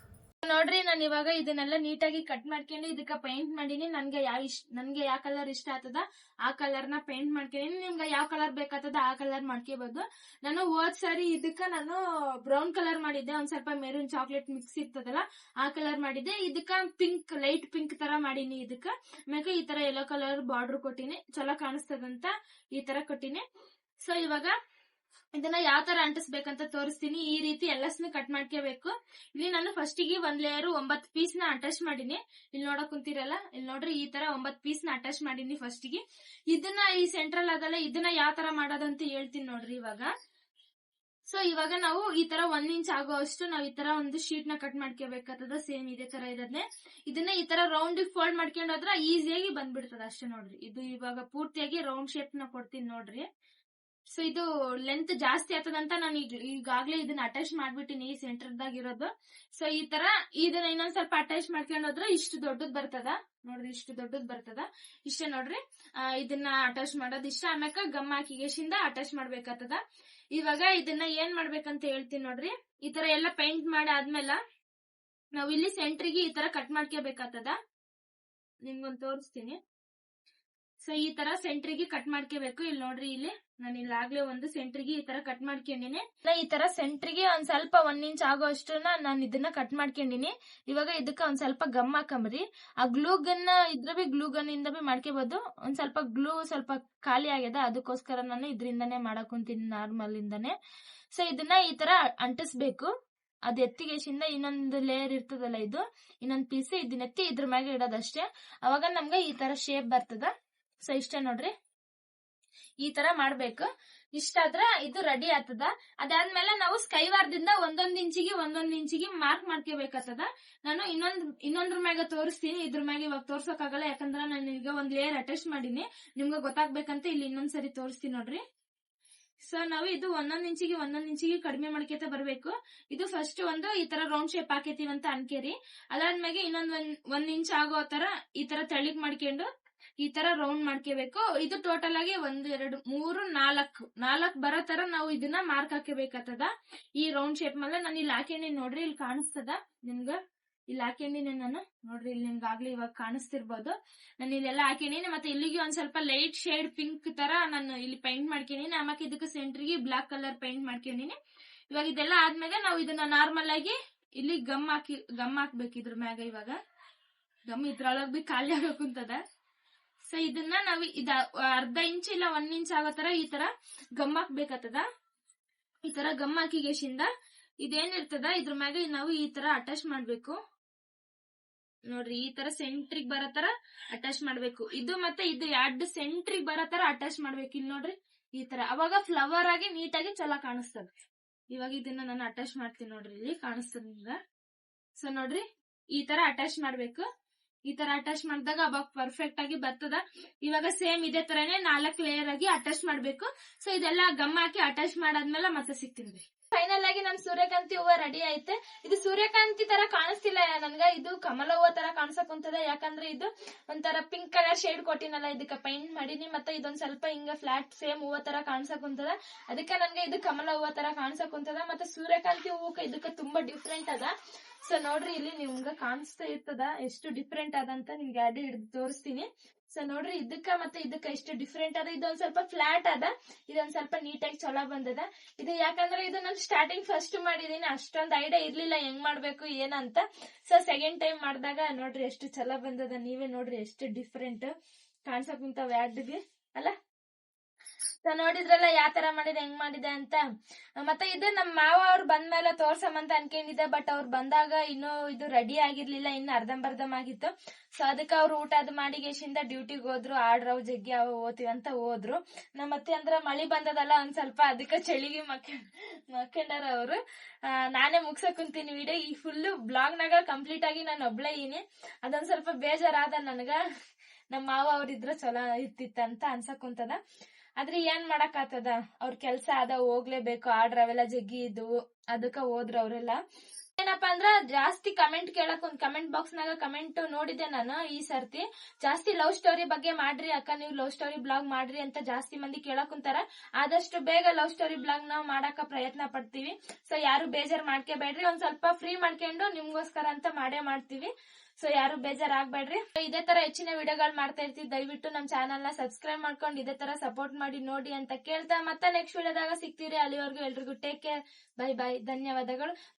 ನೋಡ್ರಿ, ನಾನು ಇವಾಗ ಇದನ್ನೆಲ್ಲ ನೀಟಾಗಿ ಕಟ್ ಮಾಡ್ಕೊಂಡು ಇದಕ್ಕ ಪೇಂಟ್ ಮಾಡೀನಿ. ನನ್ಗೆ ಯಾವ ಕಲರ್ ಇಷ್ಟ ಆಗ್ತದ ಆ ಕಲರ್ ನ ಪೇಂಟ್ ಮಾಡ್ಕೊಂಡಿನಿ. ನಿಮ್ಗೆ ಯಾವ ಕಲರ್ ಬೇಕಾಗ್ತದ ಆ ಕಲರ್ ಮಾಡ್ಕೋಬಹುದು. ನಾನು ಹೋದ್ ಸಾರಿ ಇದಕ್ಕ ನಾನು ಬ್ರೌನ್ ಕಲರ್ ಮಾಡಿದ್ದೆ, ಒಂದ್ ಸ್ವಲ್ಪ ಮೆರೂನ್ ಚಾಕ್ಲೇಟ್ ಮಿಕ್ಸ್ ಇರ್ತದಲ್ಲ ಆ ಕಲರ್ ಮಾಡಿದ್ದೆ. ಇದಕ್ಕ ಪಿಂಕ್, ಲೈಟ್ ಪಿಂಕ್ ತರ ಮಾಡೀನಿ. ಇದಕ್ಕ ಆಮೇಲೆ ಈ ತರ ಯೆಲ್ಲೋ ಕಲರ್ ಬಾರ್ಡರ್ ಕೊಟ್ಟಿನಿ, ಚಲೋ ಕಾಣಿಸ್ತದಂತ ಈ ತರ ಕೊಟ್ಟಿನಿ. ಸೊ ಇವಾಗ ಇದನ್ನ ಯಾವ ತರ ಅಂಟಿಸ್ಬೇಕಂತ ತೋರಿಸ್ತೀನಿ. ಈ ರೀತಿ ಎಲ್ಲಸ್ನು ಕಟ್ ಮಾಡ್ಕೋಬೇಕು. ಇಲ್ಲಿ ನಾನು ಫಸ್ಟಿಗೆ ಒಂದ್ ಲೇಯರ್ 9 ಪೀಸ್ ನ ಅಟ್ಯಾಚ್ ಮಾಡೀನಿ. ಇಲ್ಲಿ ನೋಡಕ್ ಕುಂತಿರಲ್ಲ, ಇಲ್ಲಿ ನೋಡ್ರಿ ಈ ತರ 9 ಪೀಸ್ ನ ಅಟ್ಯಾಚ್ ಮಾಡೀನಿ ಫಸ್ಟಿಗೆ. ಇದನ್ನ ಈ ಸೆಂಟ್ರಲ್ ಅದಲ್ಲ, ಇದನ್ನ ಯಾವ ತರ ಮಾಡೋದಂತ ಹೇಳ್ತೀನಿ ನೋಡ್ರಿ ಇವಾಗ. ಸೊ ಇವಾಗ ನಾವು ಈ ತರ 1 ಇಂಚ್ ಆಗೋ ಅಷ್ಟು ನಾವ್ ಈ ತರ ಒಂದು ಶೀಟ್ ನ ಕಟ್ ಮಾಡ್ಕೋಬೇಕಾಗ್ತದ. ಸೇಮ್ ಇದೇ ತರ ಇರೋದ್ನೆ ಇದನ್ನ ಈ ತರ ರೌಂಡ್ ಫೋಲ್ಡ್ ಮಾಡ್ಕೊಂಡು ಹೋದ್ರ ಈಸಿಯಾಗಿ ಬಂದ್ಬಿಡ್ತದ ಅಷ್ಟೇ ನೋಡ್ರಿ. ಇದು ಇವಾಗ ಪೂರ್ತಿಯಾಗಿ ರೌಂಡ್ ಶೇಪ್ ನ ಕೊಡ್ತೀನಿ ನೋಡ್ರಿ. ಸೊ ಇದು ಲೆಂತ್ ಜಾಸ್ತಿ ಆಗ್ತದಂತ ನಾನು ಈಗಾಗ್ಲೇ ಇದನ್ನ ಅಟ್ಯಾಚ್ ಮಾಡ್ಬಿಟ್ಟಿನಿ ಸೆಂಟರ್ದಾಗ ಇರೋದು. ಸೊ ಈ ತರ ಇದನ್ನ ಇನ್ನೊಂದ್ ಸ್ವಲ್ಪ ಅಟ್ಯಾಚ್ ಮಾಡ್ಕೊಂಡು ಹೋದ್ರೆ ಇಷ್ಟು ದೊಡ್ಡದ್ ಬರ್ತದ ನೋಡ್ರಿ, ಇಷ್ಟು ದೊಡ್ಡದ್ ಬರ್ತದ. ಇಷ್ಟೇ ನೋಡ್ರಿ, ಇದನ್ನ ಅಟ್ಯಾಚ್ ಮಾಡೋದ್ ಇಷ್ಟ. ಆಮ್ಯಾಕ ಗಮ್ ಹಾಕಿಗೆಶಿಂದ ಅಟ್ಯಾಚ್ ಮಾಡ್ಬೇಕಾಗ್ತದ. ಇವಾಗ ಇದನ್ನ ಏನ್ ಮಾಡ್ಬೇಕಂತ ಹೇಳ್ತೀನಿ ನೋಡ್ರಿ. ಈ ತರ ಎಲ್ಲ ಪೇಂಟ್ ಮಾಡಿ ಆದ್ಮೇಲೆ ನಾವ್ ಇಲ್ಲಿ ಸೆಂಟ್ರಿಗೆ ಈ ತರ ಕಟ್ ಮಾಡ್ಕೋಬೇಕಾಗ್ತದ. ನಿಮ್ಗೊಂದ್ ತೋರಿಸ್ತೀನಿ. ಸೊ ಈ ತರ ಸೆಂಟ್ರಿಗೆ ಕಟ್ ಮಾಡ್ಕೋಬೇಕು. ಇಲ್ಲಿ ನೋಡ್ರಿ, ಇಲ್ಲಿ ನಾನು ಇಲ್ಲಾಗ್ಲೇ ಒಂದು ಸೆಂಟ್ರಿಗೆ ಈ ತರ ಕಟ್ ಮಾಡ್ಕೊಂಡಿನಿ. ಈ ತರ ಸೆಂಟ್ರಿಗೆ ಒಂದ್ ಸ್ವಲ್ಪ 1 ಇಂಚ್ ಆಗೋ ಅಷ್ಟನ್ನ ನಾನು ಇದನ್ನ ಕಟ್ ಮಾಡ್ಕೊಂಡಿನಿ. ಇವಾಗ ಇದಕ್ಕ ಒಂದ್ ಸ್ವಲ್ಪ ಗಮ್ ಹಾಕಂಬ್ರಿ. ಆ ಗ್ಲೂ ಗನ್ ಇದ್ರ ಬಿ ಗ್ಲೂ ಗನ್ ಇಂದ ಬಿ ಮಾಡ್ಕೋಬಹುದು. ಒಂದ್ ಸ್ವಲ್ಪ ಗ್ಲೂ ಸ್ವಲ್ಪ ಖಾಲಿ ಆಗ್ಯದ, ಅದಕ್ಕೋಸ್ಕರ ನಾನು ಇದ್ರಿಂದಾನೇ ಮಾಡಕ್ ಕುಂತೀನಿ, ನಾರ್ಮಲ್ ಇಂದಾನೆ. ಸೊ ಇದನ್ನ ಈ ತರ ಅಂಟಿಸ್ಬೇಕು. ಅದ್ ಎತ್ತಿಗೆಶಿಂದ ಇನ್ನೊಂದು ಲೇಯರ್ ಇರ್ತದಲ್ಲ, ಇದು ಇನ್ನೊಂದ್ ಪೀಸ್, ಇದನ್ನ ಎತ್ತಿ ಇದ್ರ ಮ್ಯಾಗ ಇಡೋದಷ್ಟೇ. ಅವಾಗ ನಮ್ಗೆ ಈ ತರ ಶೇಪ್ ಬರ್ತದ. ಸೊ ಇಷ್ಟೇ ನೋಡ್ರಿ, ಈ ತರ ಮಾಡ್ಬೇಕು. ಇಷ್ಟಾದ್ರ ಇದು ರೆಡಿ ಆಗ್ತದ. ಅದಾದ್ಮೇಲೆ ನಾವು ಸ್ಕೈ ವಾರದಿಂದ 1 ಇಂಚಿಗೆ ಮಾರ್ಕ್ ಮಾಡ್ಕೋಬೇಕಾಗ್ತದ. ನಾನು ಇನ್ನೊಂದ್ರ ಮ್ಯಾಗ ತೋರಿಸ್ತೀನಿ. ಇದ್ರ ಮ್ಯಾಗ ಇವಾಗ ತೋರ್ಸೋಕಾಗಲ್ಲ, ಯಾಕಂದ್ರ ನಾನು ಈಗ ಒಂದ್ ಲೇಯರ್ ಅಟ್ಯಾಚ್ ಮಾಡೀನಿ. ನಿಮ್ಗೆ ಗೊತ್ತಾಗ್ಬೇಕಂತ ಇಲ್ಲಿ ಇನ್ನೊಂದ್ಸರಿ ತೋರಿಸ್ತೀನಿ ನೋಡ್ರಿ. ಸೊ ನಾವು ಇದು 1 ಇಂಚಿಗೆ ಕಡಿಮೆ ಮಾಡ್ಕೋತ ಬರ್ಬೇಕು. ಇದು ಫಸ್ಟ್ ಒಂದು ಈ ತರ ರೌಂಡ್ ಶೇಪ್ ಹಾಕೇತೀವಿ ಅಂತ ಅನ್ಕೇರಿ. ಅದಾದ್ಮೇಲೆ ಇನ್ನೊಂದ್ 1 ಇಂಚ್ ಆಗೋ ತರ ಈ ತರ ತೆಳಿಗ್ ಮಾಡ್ಕೊಂಡು ಈ ತರ ರೌಂಡ್ ಮಾಡ್ಕೋಬೇಕು. ಇದು ಟೋಟಲ್ ಆಗಿ 1 2 3 4 ಬರೋ ತರ ನಾವು ಇದನ್ನ ಮಾರ್ಕ್ ಹಾಕಬೇಕಾಗ್ತದ. ಈ ರೌಂಡ್ ಶೇಪ್ ಮೇಲೆ ನಾನು ಇಲ್ಲಿ ಹಾಕೊಂಡಿನಿ ನೋಡ್ರಿ, ಇಲ್ಲಿ ಕಾಣಿಸ್ತದ ನಿಮ್ಗ. ಇಲ್ಲಿ ಹಾಕೊಂಡಿನಿ ನಾನು ನೋಡ್ರಿ, ಇಲ್ಲಿ ನಿಮ್ಗೆ ಆಗ್ಲಿ ಇವಾಗ ಕಾಣಿಸ್ತಿರ್ಬೋದು. ನಾನು ಇಲ್ಲೆಲ್ಲ ಹಾಕೊಂಡಿನಿ. ಮತ್ತೆ ಇಲ್ಲಿಗೆ ಒಂದ್ ಸ್ವಲ್ಪ ಲೈಟ್ ಶೇಡ್ ಪಿಂಕ್ ತರ ನಾನು ಇಲ್ಲಿ ಪೈಂಟ್ ಮಾಡ್ಕೊಂಡಿನಿ. ಆಮೇಲೆ ಇದಕ್ಕೆ ಸೆಂಟ್ರಿಗೆ ಬ್ಲಾಕ್ ಕಲರ್ ಪೈಂಟ್ ಮಾಡ್ಕೊಂಡಿನಿ. ಇವಾಗ ಇದೆಲ್ಲ ಆದ್ಮೇಲೆ ನಾವು ಇದನ್ನ ನಾರ್ಮಲ್ ಆಗಿ ಇಲ್ಲಿ ಗಮ್ ಹಾಕ್ಬೇಕು ಇದ್ರ ಮ್ಯಾಗ. ಇವಾಗ ಗಮ್ ಇದ್ರೊಳಗ್ ಬಿ ಖಾಲಿ ಆಗಕ್ಕುಂತದ. ಸೊ ಇದನ್ನ ನಾವ್ ಅರ್ಧ ಇಂಚ್ ಇಲ್ಲ 1 ಇಂಚ್ ಆಗೋ ತರ ಈ ತರ ಗಮ್ ಹಾಕ್ಬೇಕಾಗ್ತದ. ಈ ತರ ಗಮ್ ಹಾಕಿಗೆಶಿಂದ ಇದೇನಿರ್ತದ ಇದ್ರ ಮ್ಯಾಗ ನಾವು ಈ ತರ ಅಟ್ಯಾಚ್ ಮಾಡ್ಬೇಕು ನೋಡ್ರಿ. ಈ ತರ ಸೆಂಟ್ರಿಗ್ ಬರೋ ತರ ಅಟ್ಯಾಚ್ ಮಾಡ್ಬೇಕು. ಇದು ಮತ್ತೆ ಇದು 2 ಸೆಂಟ್ರಿಗ್ ಬರೋ ತರ ಅಟ್ಯಾಚ್ ಮಾಡ್ಬೇಕು. ಇಲ್ಲಿ ನೋಡ್ರಿ ಈ ತರ, ಅವಾಗ ಫ್ಲವರ್ ಆಗಿ ನೀಟಾಗಿ ಚಲೋ ಕಾಣಿಸ್ತದ. ಇವಾಗ ಇದನ್ನ ನಾನು ಅಟ್ಯಾಚ್ ಮಾಡ್ತೀನಿ ನೋಡ್ರಿ, ಇಲ್ಲಿ ಕಾಣಿಸ್ತದ ನಿಮ್ಗ. ಸೊ ನೋಡ್ರಿ, ಈ ತರ ಅಟ್ಯಾಚ್ ಮಾಡ್ಬೇಕು. ಈ ತರ ಅಟ್ಯಾಚ್ ಮಾಡಿದಾಗ ಅವಾಗ ಪರ್ಫೆಕ್ಟ್ ಆಗಿ ಬರ್ತದ. ಇವಾಗ ಸೇಮ್ ಇದೇ ತರನೇ 4 ಲೇಯರ್ ಆಗಿ ಅಟ್ಯಾಚ್ ಮಾಡ್ಬೇಕು. ಸೊ ಇದೆಲ್ಲ ಗಮ್ ಹಾಕಿ ಅಟ್ಯಾಚ್ ಮಾಡಾದ್ಮೇಲೆ ಮತ್ತೆ ಸಿಗ್ತೀನಿ. ಫೈನಲ್ ಆಗಿ ನನ್ ಸೂರ್ಯಕಾಂತಿ ಹೂವ ರೆಡಿ ಐತೆ. ಇದು ಸೂರ್ಯಕಾಂತಿ ತರ ಕಾಣಿಸ್ತಿಲ್ಲ ನನ್ಗ, ಇದು ಕಮಲ ಹೂವ ತರ ಕಾಣಿಸಕ್ ಕುಂತದ. ಯಾಕಂದ್ರೆ ಇದು ಒಂಥರ ಪಿಂಕ್ ಕಲರ್ ಶೇಡ್ ಕೊಟ್ಟಿನಲ್ಲ, ಇದಕ್ಕ ಪೈಂಟ್ ಮಾಡೀನಿ. ಮತ್ತೆ ಇದೊಂದ್ ಸ್ವಲ್ಪ ಹಿಂಗ ಫ್ಲಾಟ್ ಸೇಮ್ ಹೂವ ತರ ಕಾಣಿಸಕ್ ಕುಂತದ. ಅದಕ್ಕೆ ನನ್ಗೆ ಇದು ಕಮಲ ಹೂವ ತರ ಕಾಣಿಸಕ್ ಕುಂತದ. ಮತ್ತೆ ಸೂರ್ಯಕಾಂತಿ ಹೂವಕ್ಕ ಇದಕ್ಕ ತುಂಬಾ ಡಿಫ್ರೆಂಟ್ ಅದ. ಸೊ ನೋಡ್ರಿ, ಇಲ್ಲಿ ನಿಮ್ಗ ಕಾಣಿಸ್ತಾ ಇರ್ತದ ಎಷ್ಟು ಡಿಫ್ರೆಂಟ್ ಅದಂತ. ನಿಮ್ಗೆ ಅದೇ ಹಿಡಿದು ತೋರಿಸ್ತೀನಿ. ಸೊ ನೋಡ್ರಿ, ಇದಕ್ಕ ಮತ್ತೆ ಇದಕ್ಕ ಎಷ್ಟು ಡಿಫ್ರೆಂಟ್ ಅದ. ಇದೊಂದ್ ಸ್ವಲ್ಪ ಫ್ಲಾಟ್ ಅದ, ಇದೊಂದ್ ಸ್ವಲ್ಪ ನೀಟಾಗಿ ಚಲೋ ಬಂದದ. ಇದು ಯಾಕಂದ್ರೆ ಇದು ನಾನು ಸ್ಟಾರ್ಟಿಂಗ್ ಫಸ್ಟ್ ಮಾಡಿದೀನಿ, ಅಷ್ಟೊಂದ್ ಐಡಿಯಾ ಇರ್ಲಿಲ್ಲ ಹೆಂಗ್ ಮಾಡ್ಬೇಕು ಏನಂತ. ಸೊ ಸೆಕೆಂಡ್ ಟೈಮ್ ಮಾಡಿದಾಗ ನೋಡ್ರಿ ಎಷ್ಟು ಚಲೋ ಬಂದದ. ನೀವೇ ನೋಡ್ರಿ ಎಷ್ಟು ಡಿಫ್ರೆಂಟ್ ಕಾಣ್ಸಕ್ ಕುಂತಾವ ಯಾಡ್ಗೆ ಅಲ್ಲ. ಸೊ ನೋಡಿದ್ರಲ್ಲ ಯಾವ ತರ ಮಾಡಿದೆ, ಹೆಂಗ್ ಮಾಡಿದೆ ಅಂತ. ಮತ್ತೆ ಇದು ನಮ್ ಮಾವ ಅವ್ರು ಬಂದ್ಮೇಲೆ ತೋರ್ಸಮಂತ ಅನ್ಕೊಂಡಿದ್ದೆ. ಬಟ್ ಅವ್ರು ಬಂದಾಗ ಇನ್ನು ಇದು ರೆಡಿ ಆಗಿರ್ಲಿಲ್ಲ, ಇನ್ನು ಅರ್ಧಂಬರ್ಧಂ ಆಗಿತ್ತು. ಸೊ ಅದಕ್ಕೆ ಅವ್ರು ಊಟ ಅದು ಮಾಡಿ ಗೆಸಿಂದ ಡ್ಯೂಟಿಗೆ ಹೋದ್ರು. ಆಡ್ರವ್ ಜಗ್ಗಿ ಅವ ಓದ್ತೀವಿ ಅಂತ ಹೋದ್ರು. ಮತ್ತೆ ಅಂದ್ರ ಮಳಿ ಬಂದದಲ್ಲ ಒಂದ್ ಸ್ವಲ್ಪ, ಅದಕ್ಕೆ ಚಳಿಗೆ ಮಕ್ಕಂಡಾರ ಅವ್ರು. ನಾನೇ ಮುಗ್ಸಕ್ ಕುಂತೀನಿ ವಿಡಿಯೋ. ಈ ಫುಲ್ ಬ್ಲಾಗ್ ನಾಗ ಕಂಪ್ಲೀಟ್ ಆಗಿ ನಾನು ಒಬ್ಳೆ ಇದೀನಿ. ಅದೊಂದ್ ಸ್ವಲ್ಪ ಬೇಜಾರಾದ ನನ್ಗ. ನಮ್ಮ ಮಾವ ಅವ್ರಿದ್ರ ಚಲೋ ಇರ್ತಿತ್ತ ಅನ್ಸಕ್ ಕುಂತದ. ಆದ್ರೆ ಏನ್ ಮಾಡಕ್ ಆತದ, ಅವ್ರ ಕೆಲ್ಸ ಅದ, ಹೋಗ್ಲೇಬೇಕು. ಆರ್ಡ್ರ್ ಅವೆಲ್ಲ ಜಗ್ಗಿ ಇದ್ವು, ಅದಕ್ಕ ಹೋದ್ರ ಅವ್ರೆಲ್ಲ. ಏನಪ್ಪಾ ಅಂದ್ರ ಜಾಸ್ತಿ ಕಮೆಂಟ್ ಕೇಳಕ್, ಒಂದ್ ಕಮೆಂಟ್ ಬಾಕ್ಸ್ ನಾಗ ಕಮೆಂಟ್ ನೋಡಿದೆ ನಾನು ಈ ಸರ್ತಿ. ಜಾಸ್ತಿ ಲವ್ ಸ್ಟೋರಿ ಬಗ್ಗೆ ಮಾಡ್ರಿ ಅಕ್ಕ, ನೀವು ಲವ್ ಸ್ಟೋರಿ ಬ್ಲಾಗ್ ಮಾಡ್ರಿ ಅಂತ ಜಾಸ್ತಿ ಮಂದಿ ಕೇಳಕ್ ಕುಂತಾರ. ಆದಷ್ಟು ಬೇಗ ಲವ್ ಸ್ಟೋರಿ ಬ್ಲಾಗ್ ನಾವ್ ಮಾಡಾಕ ಪ್ರಯತ್ನ ಪಡ್ತೀವಿ. ಸೊ ಯಾರು ಬೇಜಾರ್ ಮಾಡ್ಕೋಬೇಡ್ರಿ, ಒಂದ್ ಸ್ವಲ್ಪ ಫ್ರೀ ಮಾಡ್ಕೊಂಡು ನಿಮ್ಗೋಸ್ಕರ ಅಂತ ಮಾಡೇ ಮಾಡ್ತೀವಿ. ಸೊ ಯಾರು ಬೇಜಾರ್ ಆಗ್ಬೇಡ್ರಿ. ಇದೇ ತರ ಹೆಚ್ಚಿನ ವಿಡಿಯೋಗಳು ಮಾಡ್ತಾ ಇರ್ತೀವಿ. ದಯವಿಟ್ಟು ನಮ್ ಚಾನಲ್ ನ ಸಬ್ಸ್ಕ್ರೈಬ್ ಮಾಡ್ಕೊಂಡು ಇದೇ ತರ ಸಪೋರ್ಟ್ ಮಾಡಿ ನೋಡಿ ಅಂತ ಕೇಳ್ತಾ, ಮತ್ತೆ ನೆಕ್ಸ್ಟ್ ವಿಡಿಯೋದಾಗ ಸಿಗ್ತೀರಿ. ಅಲ್ಲಿವರೆಗೂ ಎಲ್ರಿಗೂ ಟೇಕ್ ಕೇರ್, ಬೈ ಬೈ, ಧನ್ಯವಾದಗಳು.